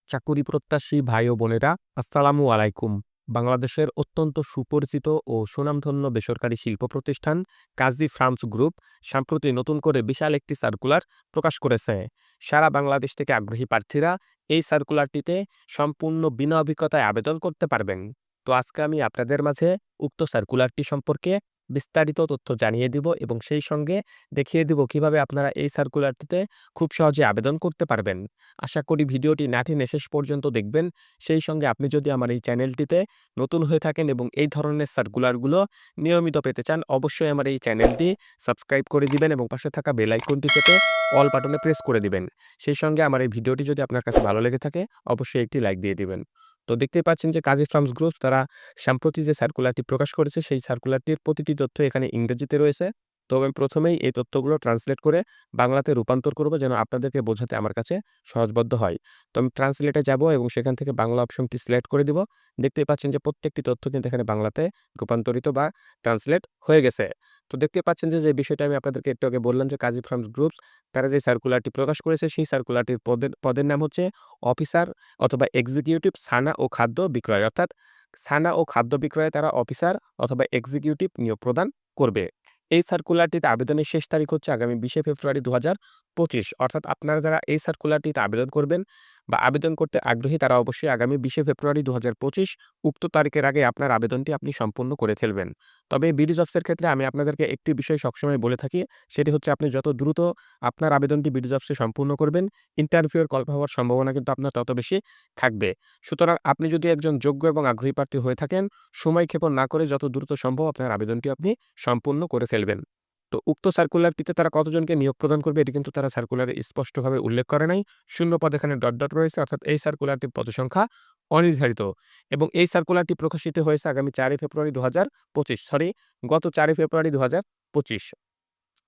চাকুরি প্রত্যাশী ভাই ও বোনেরা, আসসালামু আলাইকুম। বাংলাদেশের অত্যন্ত সুপরিচিত ও সুনামধন্য বেসরকারি শিল্প প্রতিষ্ঠান কাজী ফার্মস গ্রুপ সম্প্রতি নতুন করে বিশাল একটি সার্কুলার প্রকাশ করেছে। সারা বাংলাদেশ থেকে আগ্রহী প্রার্থীরা এই সার্কুলারটিতে সম্পূর্ণ বিনা অভিজ্ঞতায় আবেদন করতে পারবেন। তো আজকে আমি আপনাদের মাঝে উক্ত সার্কুলারটি সম্পর্কে বিস্তারিত তথ্য জানিয়ে দিব এবং সেই সঙ্গে দেখিয়ে দিব কিভাবে আপনারা এই সার্কুলারটিতে খুব সহজে আবেদন করতে পারবেন। আশা করি ভিডিওটি না টেনে শেষ পর্যন্ত দেখবেন। সেই সঙ্গে আপনি যদি আমার এই চ্যানেলটিতে নতুন হয়ে থাকেন এবং এই ধরনের সার্কুলারগুলো নিয়মিত পেতে চান, অবশ্যই আমার এই চ্যানেলটি সাবস্ক্রাইব করে দিবেন এবং পাশে থাকা বেল আইকনটি চেপে অল বাটনে প্রেস করে দিবেন। সেই সঙ্গে আমার এই ভিডিওটি যদি আপনার কাছে ভালো লেগে থাকে, অবশ্যই একটি লাইক দিয়ে দিবেন। তো দেখতেই পাচ্ছেন যে কাজী ফার্মস গ্রুপ তারা সম্প্রতি যে সার্কুলারটি প্রকাশ করেছে, সেই সার্কুলারটির প্রতিটি তথ্য এখানে ইংরেজিতে রয়েছে। তো আমি প্রথমেই এই তথ্যগুলো ট্রান্সলেট করে বাংলাতে রূপান্তর করব যেন আপনাদেরকে বোঝাতে আমার কাছে সহজবোধ্য হয়। তো আমি ট্রান্সলেটে যাব এবং সেখান থেকে বাংলা অপশনটি সিলেক্ট করে দিব। দেখতেই পাচ্ছেন যে প্রত্যেকটি তথ্য কিন্তু এখানে বাংলাতে রূপান্তরিত বা ট্রান্সলেট হয়ে গেছে। তো দেখতে পাচ্ছেন যে বিষয়টা আমি আপনাদেরকে একটু আগে বললাম যে কাজী ফার্মস গ্রুপস তারা যে সার্কুলারটি প্রকাশ করেছে, সেই সার্কুলারটির পদের নাম হচ্ছে অফিসার অথবা এক্সিকিউটিভ ছানা ও খাদ্য বিক্রয়। অর্থাৎ ছানা ও খাদ্য বিক্রয়ে তারা অফিসার অথবা এক্সিকিউটিভ নিয়োগ প্রদান করবে। এই সার্কুলারটিতে আবেদনের শেষ তারিখ হচ্ছে আগামী ২০শে ফেব্রুয়ারি ২০২৫। অর্থাৎ আপনারা যারা এই সার্কুলারটিতে আবেদন করবেন বা আবেদন করতে আগ্রহী, তারা অবশ্যই আগামী ২০শে ফেব্রুয়ারি ২০২৫ উক্ত তারিখের আগে আপনার আবেদনটি আপনি সম্পূর্ণ করে ফেলবেন। তবে বিডি জবসের ক্ষেত্রে আমি আপনাদেরকে একটি বিষয় সবসময় বলে থাকি, সেটি হচ্ছে আপনি যত দ্রুত আপনার আবেদনটি বিডি জবসে সম্পূর্ণ করবেন, ইন্টারভিউয়ের কল পাওয়ার সম্ভাবনা কিন্তু আপনার তত বেশি থাকবে। সুতরাং আপনি যদি একজন যোগ্য এবং আগ্রহী প্রার্থী হয়ে থাকেন, সময় ক্ষেপণ না করে যত দ্রুত সম্ভব আপনার আবেদনটি আপনি সম্পূর্ণ করে ফেলবেন। তো উক্ত সার্কুলারটিতে তারা কতজনকে নিয়োগ প্রদান করবে, এটি কিন্তু তারা সার্কুলারে স্পষ্টভাবে উল্লেখ করে নাই। শূন্য পদ এখানে ডট, ডট রয়েছে, অর্থাৎ এই সার্কুলারটির পদসংখ্যা অনির্ধারিত এবং এই সার্কুলারটি প্রকাশিত হয়েছে আগামী ৪ই ফেব্রুয়ারি ২০২৫, গত ৪ই ফেব্রুয়ারি ২০২৫।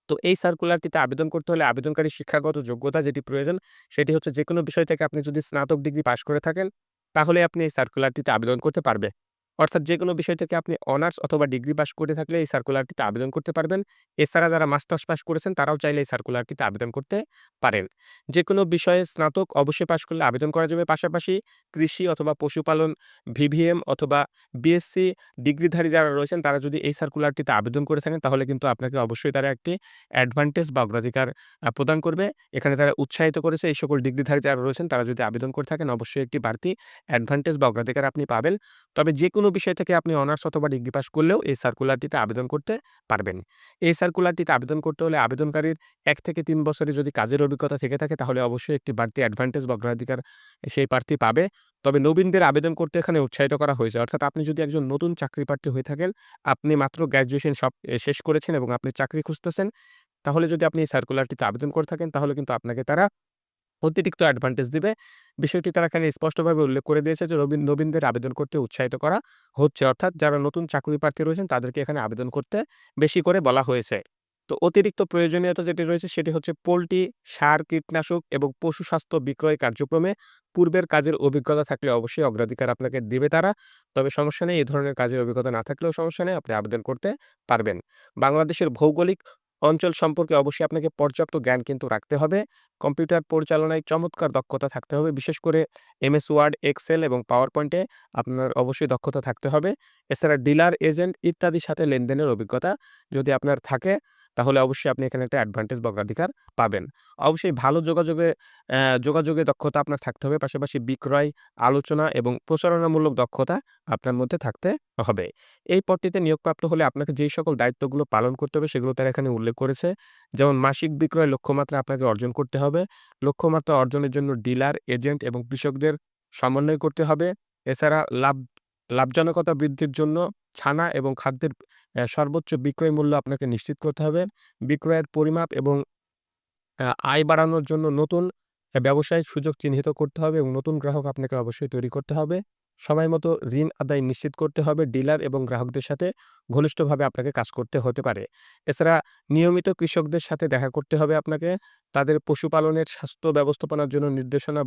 তো এই সার্কুলারটিতে আবেদন করতে হলে আবেদনকারী শিক্ষাগত যোগ্যতা যেটি প্রয়োজন, সেটি হচ্ছে যেকোনো বিষয় থেকে আপনি যদি স্নাতক ডিগ্রি পাশ করে থাকেন, তাহলে আপনি এই সার্কুলারটিতে আবেদন করতে পারবে। অর্থাৎ যেকোনো বিষয় থেকে আপনি অনার্স অথবা ডিগ্রি পাশ করে থাকলে এই সার্কুলারটিতে আবেদন করতে পারবেন। এছাড়া যারা মাস্টার্স পাশ করেছেন তারাও চাইলে এই সার্কুলারটিতে আবেদন করতে পারেন। যেকোনো বিষয়ে স্নাতক অবশ্যই পাশ করলে আবেদন করা যাবে। পাশাপাশি কৃষি অথবা পশুপালন, ভিভিএম অথবা বিএসসি ডিগ্রিধারী যারা রয়েছেন তারা যদি এই সার্কুলারটিতে আবেদন করে থাকেন, তাহলে কিন্তু আপনাকে অবশ্যই তারা একটি অ্যাডভান্টেজ বা অগ্রাধিকার প্রদান করবে। এখানে তারা উৎসাহিত করেছে এই সকল ডিগ্রিধারী যারা রয়েছেন তারা যদি আবেদন করে থাকেন, অবশ্যই একটি বাড়তি অ্যাডভান্টেজ বা অগ্রাধিকার আপনি পাবেন। তবে যেকোনো বিষয় থেকে আপনি অনার্স অথবা ডিগ্রি পাস করলেও এই সার্কুলারটিতে আবেদন করতে পারবেন। এই সার্কুলারটিতে আবেদন করতে হলে আবেদনকারীর ১ থেকে ৩ বছরের যদি কাজের অভিজ্ঞতা থেকে থাকে, তাহলে অবশ্যই একটি বাড়তি অ্যাডভান্টেজ বা অগ্রাধিকার সেই প্রার্থী পাবে। তবে নবীনদের আবেদন করতে এখানে উৎসাহিত করা হয়েছে। অর্থাৎ আপনি যদি একজন নতুন চাকরি প্রার্থী হয়ে থাকেন, আপনি মাত্র গ্র্যাজুয়েশন শেষ করেছেন এবং আপনি চাকরি খুঁজতেছেন, তাহলে যদি আপনি এই সার্কুলারটিতে আবেদন করে থাকেন, তাহলে কিন্তু আপনাকে তারা অতিরিক্ত অ্যাডভান্টেজ দিবে। বিষয়টি তারা এখানে স্পষ্টভাবে উল্লেখ করে দিয়েছে যে নবীনদের আবেদন করতে উৎসাহিত করা হচ্ছে। অর্থাৎ যারা নতুন চাকরি প্রার্থী রয়েছেন তাদেরকে এখানে আবেদন করতে বেশি করে বলা হয়েছে। তো অতিরিক্ত প্রয়োজনীয়তা যেটি রয়েছে সেটি হচ্ছে পোল্ট্রি, সার, কীটনাশক এবং পশু স্বাস্থ্য বিক্রয় কার্যক্রমে পূর্বের কাজের অভিজ্ঞতা থাকলে অবশ্যই অগ্রাধিকার আপনাকে দিবে তারা। তবে সমস্যা নেই, এই ধরনের কাজের অভিজ্ঞতা না থাকলেও সমস্যা নেই, আপনি আবেদন করতে পারবেন। বাংলাদেশের ভৌগোলিক অঞ্চল সম্পর্কে অবশ্যই আপনাকে পর্যাপ্ত জ্ঞান কিন্তু রাখতে হবে। কম্পিউটার পরিচালনায় চমৎকার দক্ষতা থাকতে হবে। বিশেষ করে এমএস ওয়ার্ড, এক্সেল এবং পাওয়ার পয়েন্টে আপনার অবশ্যই দক্ষতা থাকতে হবে। এছাড়া ডিলার, এজেন্ট ইত্যাদির সাথে লেনদেনের অভিজ্ঞতা যদি আপনার থাকে, তাহলে অবশ্যই আপনি এখানে একটা অ্যাডভান্টেজ বা অগ্রাধিকার পাবেন। অবশ্যই ভালো যোগাযোগে দক্ষতা আপনার থাকতে হবে। পাশাপাশি বিক্রয়, আলোচনা এবং প্রচারণামূলক দক্ষতা আপনার মধ্যে থাকতে হবে। এই পদটিতে নিয়োগপ্রাপ্ত হলে আপনাকে যেই সকল দায়িত্বগুলো পালন করতে হবে সেগুলো তারা এখানে উল্লেখ করেছে। যেমন মাসিক বিক্রয় লক্ষ্যমাত্রা আপনাকে অর্জন করতে হবে। লক্ষ্যমাত্রা অর্জনের জন্য ডিলার, এজেন্ট এবং কৃষকদের সমন্বয় করতে হবে। এছাড়া লাভজনকতা বৃদ্ধির জন্য ছানা এবং খাদ্যের সর্বোচ্চ বিক্রয় মূল্য আপনাকে নিশ্চিত করতে হবে। বিক্রয়ের পরিমাপ এবং আয় বাড়ানোর জন্য নতুন ব্যবসায়িক সুযোগ চিহ্নিত করতে হবে এবং নতুন গ্রাহক আপনাকে অবশ্যই তৈরি করতে হবে। সময়মতো ঋণ আদায় নিশ্চিত করতে হবে। ডিলার এবং গ্রাহকদের সাথে ঘনিষ্ঠভাবে আপনাকে কাজ করতে হতে পারে। এছাড়া নিয়মিত কৃষকদের সাথে দেখা করতে হবে আপনাকে। তাদের পশুপালনের স্বাস্থ্য ব্যবস্থাপনার জন্য নির্দেশনা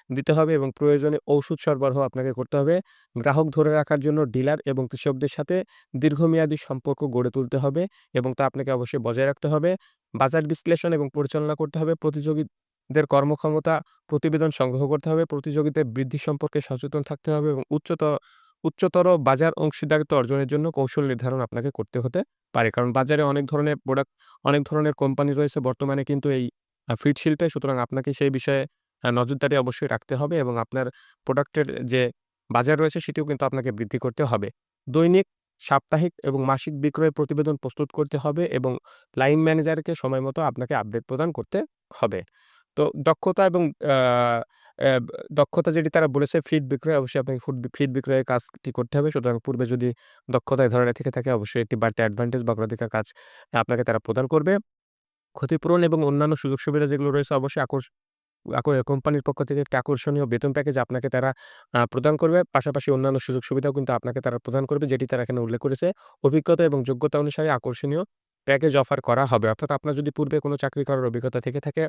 দিতে হবে এবং প্রয়োজনে ঔষধ সরবরাহ আপনাকে করতে হবে। গ্রাহক ধরে রাখার জন্য ডিলার এবং কৃষকদের সাথে দীর্ঘমেয়াদী সম্পর্ক গড়ে তুলতে হবে এবং তা আপনাকে অবশ্যই বজায় রাখতে হবে। বাজার বিশ্লেষণ এবং পরিচালনা করতে হবে। কর্মীদের কর্মক্ষমতা প্রতিবেদন সংগ্রহ করতে হবে, প্রতিযোগিতায় বৃদ্ধি সম্পর্কে সচেতন থাকতে হবে এবং উচ্চতর বাজার অংশীদারিত্ব অর্জনের জন্য কৌশল নির্ধারণ আপনাকে করতে হতে পারে। কারণ বাজারে অনেক ধরনের প্রোডাক্ট, অনেক ধরনের কোম্পানি রয়েছে বর্তমানে কিন্তু এই ফিড শিল্পে। সুতরাং আপনাকে সেই বিষয়ে নজরদারি অবশ্যই রাখতে হবে এবং আপনার প্রোডাক্টের যে বাজার রয়েছে সেটিও কিন্তু আপনাকে বৃদ্ধি করতে হবে। দৈনিক, সাপ্তাহিক এবং মাসিক বিক্রয় প্রতিবেদন প্রস্তুত করতে হবে এবং লাইন ম্যানেজারকে সময়মতো আপনাকে আপডেট প্রদান করতে হবে। তো দক্ষতা এবং আ অ্যাব দক্ষতা যেটি তারা বলেছে ফিড বিক্রয়, অবশ্যই আপনাকে ফিড বিক্রয়ের কাজটি করতে হবে। সুতরাং পূর্বে যদি দক্ষতা এ ধরনের থেকে থাকে অবশ্যই একটি বাড়তি অ্যাডভান্টেজ বা অগ্রাধিকার কাজ আপনাকে তারা প্রদান করবে। ক্ষতিপূরণ এবং অন্যান্য সুযোগ সুবিধা যেগুলো রয়েছে অবশ্যই কোম্পানির পক্ষ থেকে একটি আকর্ষণীয় বেতন প্যাকেজ আপনাকে তারা প্রদান করবে। পাশাপাশি অন্যান্য সুযোগ সুবিধাও কিন্তু আপনাকে তারা প্রদান করবে, যেটি তারা এখানে উল্লেখ করেছে। অভিজ্ঞতা এবং যোগ্যতা অনুসারে আকর্ষণীয় প্যাকেজ অফার করা হবে। অর্থাৎ আপনার যদি পূর্বে কোনো চাকরি করার অভিজ্ঞতা থেকে থাকে,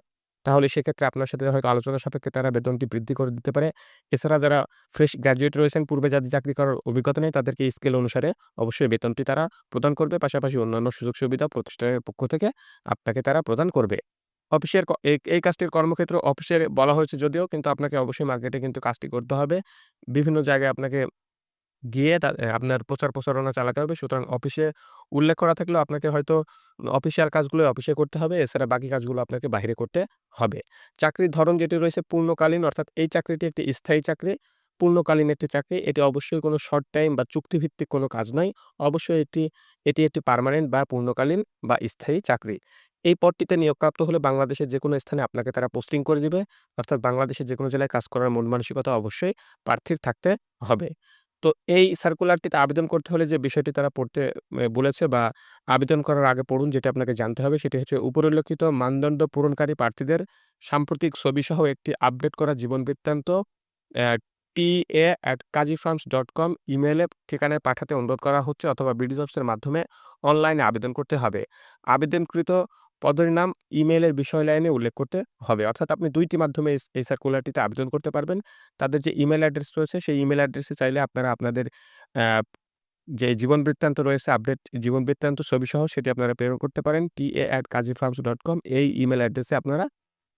তাহলে সেক্ষেত্রে আপনার সাথে হয়তো আলোচনা সাপেক্ষে তারা বেতনটি বৃদ্ধি করে দিতে পারে। এছাড়া যারা ফ্রেশ গ্র্যাজুয়েট রয়েছেন, পূর্বে যাদের চাকরি করার অভিজ্ঞতা নেই, তাদেরকে স্কেল অনুসারে অবশ্যই বেতনটি তারা প্রদান করবে। পাশাপাশি অন্যান্য সুযোগ সুবিধা প্রতিষ্ঠানের পক্ষ থেকে আপনাকে তারা প্রদান করবে। অফিসের এই কাজটির কর্মক্ষেত্র অফিসের বলা হয়েছে যদিও, কিন্তু আপনাকে অবশ্যই মার্কেটে কিন্তু কাজটি করতে হবে। বিভিন্ন জায়গায় আপনাকে গিয়ে আপনার প্রচার প্রচারণা চালাতে হবে। সুতরাং অফিসে উল্লেখ করা থাকলেও আপনাকে হয়তো অফিসিয়াল কাজগুলো অফিসে করতে হবে। এছাড়া বাকি কাজগুলো আপনাকে বাহিরে করতে হবে। চাকরির ধরন যেটি রয়েছে পূর্ণকালীন, অর্থাৎ এই চাকরিটি একটি স্থায়ী চাকরি, পূর্ণকালীন একটি চাকরি। এটি অবশ্যই কোনো শর্ট টাইম বা চুক্তিভিত্তিক কোনো কাজ নয়। অবশ্যই এটি একটি পার্মানেন্ট বা পূর্ণকালীন বা স্থায়ী চাকরি। এই পদটিতে নিয়োগপ্রাপ্ত হলে বাংলাদেশের যেকোনো স্থানে আপনাকে তারা পোস্টিং করে দিবে। অর্থাৎ বাংলাদেশের যেকোনো জেলায় কাজ করার মন মানসিকতা অবশ্যই প্রার্থীর থাকতে হবে। তো এই সার্কুলারটিতে আবেদন করতে হলে যে বিষয়টি তারা পড়তে বলেছে বা আবেদন করার আগে পড়ুন, যেটা আপনাকে জানতে হবে সেটি হচ্ছে উপরিল্লিখিত মানদণ্ড পূরণকারী প্রার্থীদের সাম্প্রতিক ছবিসহ একটি আপডেট করা জীবন বৃত্তান্ত অ্যা ta@kajifarms.com ইমেইলে ঠিকানায় পাঠাতে অনুরোধ করা হচ্ছে, অথবা বিডিজবসের মাধ্যমে অনলাইনে আবেদন করতে হবে। আবেদনকৃত পদের নাম ইমেইলের বিষয় লাইনে উল্লেখ করতে হবে। অর্থাৎ আপনি ২ টি মাধ্যমে এই সার্কুলারটিতে আবেদন করতে পারবেন। তাদের যে ইমেইল অ্যাড্রেস রয়েছে সেই ইমেইল অ্যাড্রেসে চাইলে আপনারা আপনাদের অ্যা যে জীবন বৃত্তান্ত রয়েছে, আপডেট জীবন বৃত্তান্ত ছবিসহ সেটি আপনারা প্রেরণ করতে পারেন ta@kajifarms.com এই ইমেইল অ্যাড্রেসে আপনারা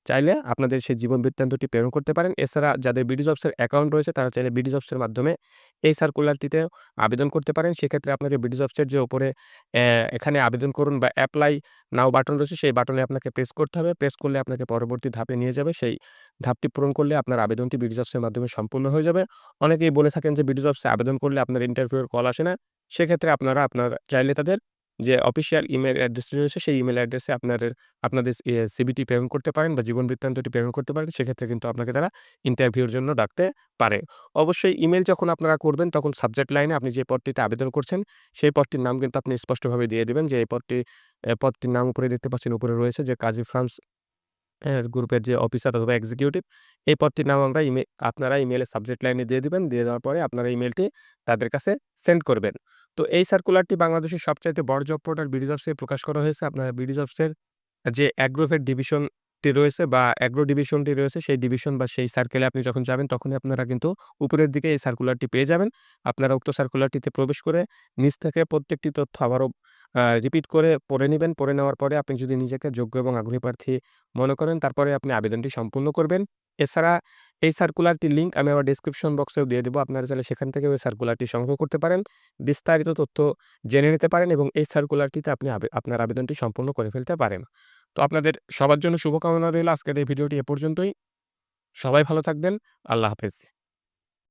চাইলে আপনাদের সেই জীবন বৃত্তান্তটি প্রেরণ করতে পারেন। এছাড়া যাদের বিডিজবসের অ্যাকাউন্ট রয়েছে তারা চাইলে বিডিজবসের মাধ্যমে এই সার্কুলারটিতেও আবেদন করতে পারেন। সেক্ষেত্রে আপনাকে বিডিজবসের যে উপরে অ্যা এখানে আবেদন করুন বা এপ্লাই নাও বাটন রয়েছে সেই বাটনে আপনাকে প্রেস করতে হবে। প্রেস করলে আপনাকে পরবর্তী ধাপে নিয়ে যাবে। সেই ধাপটি পূরণ করলে আপনার আবেদনটি বিডিজবসের মাধ্যমে সম্পূর্ণ হয়ে যাবে। অনেকেই বলে থাকেন যে বিডিজবসে আবেদন করলে আপনার ইন্টারভিউ এর কল আসে না। সেক্ষেত্রে আপনার চাইলে তাদের যে অফিসিয়াল ইমেইল অ্যাড্রেসটি রয়েছে সেই ইমেইল অ্যাড্রেসে আপনাদের সিভিটি প্রেরণ করতে পারেন বা জীবন বৃত্তান্তটি প্রেরণ করতে পারেন। সেক্ষেত্রে কিন্তু আপনাকে তারা ইন্টারভিউর জন্য ডাকতে পারে। অবশ্যই ইমেইল যখন আপনারা করবেন তখন সাবজেক্ট লাইনে আপনি যে পদটিতে আবেদন করছেন সেই পদটির নাম কিন্তু আপনি স্পষ্টভাবে দিয়ে দিবেন যে এই পদটির নাম উপরে দেখতে পাচ্ছেন, উপরে রয়েছে যে কাজী ফার্মস গ্রুপের যে অফিসার অথবা এক্সিকিউটিভ, এই পদটির নাম আপনারা ইমেইলের সাবজেক্ট লাইনে দিয়ে দিবেন। দিয়ে দেওয়ার পরে আপনারা ইমেইলটি তাদের কাছে সেন্ড করবেন। তো এই সার্কুলারটি বাংলাদেশের সবচাইতে বড় জব পোর্টাল বিডিজবসে প্রকাশ করা হয়েছে। আপনারা বিডিজবসের যে অ্যাগ্রোভেট ডিভিশনটি রয়েছে বা অ্যাগ্রো ডিভিশনটি রয়েছে সেই ডিভিশন বা সেই সার্কেলে আপনি যখন যাবেন তখনই আপনারা কিন্তু উপরের দিকে এই সার্কুলারটি পেয়ে যাবেন। আপনারা উক্ত সার্কুলারটিতে প্রবেশ করে নিচ থেকে প্রত্যেকটি তথ্য আবারও রিপিট করে পড়ে নিবেন। পড়ে নেওয়ার পরে আপনি যদি নিজেকে যোগ্য এবং আগ্রহী প্রার্থী মনে করেন তারপরে আপনি আবেদনটি সম্পূর্ণ করবেন। এছাড়া এই সার্কুলারটির লিঙ্ক আমি আমার ডেসক্রিপশন বক্সেও দিয়ে দেব। আপনারা চাইলে সেখান থেকেও এই সার্কুলারটি সংগ্রহ করতে পারেন। বিস্তারিত তথ্য জেনে নিতে পারেন এবং এই সার্কুলারটিতে আপনি আপনার আবেদনটি সম্পূর্ণ করে ফেলতে পারেন। তো আপনাদের সবার জন্য শুভকামনা রইল। আজকের এই ভিডিওটি এ পর্যন্তই। সবাই ভালো থাকবেন। আল্লাহ হাফেজ।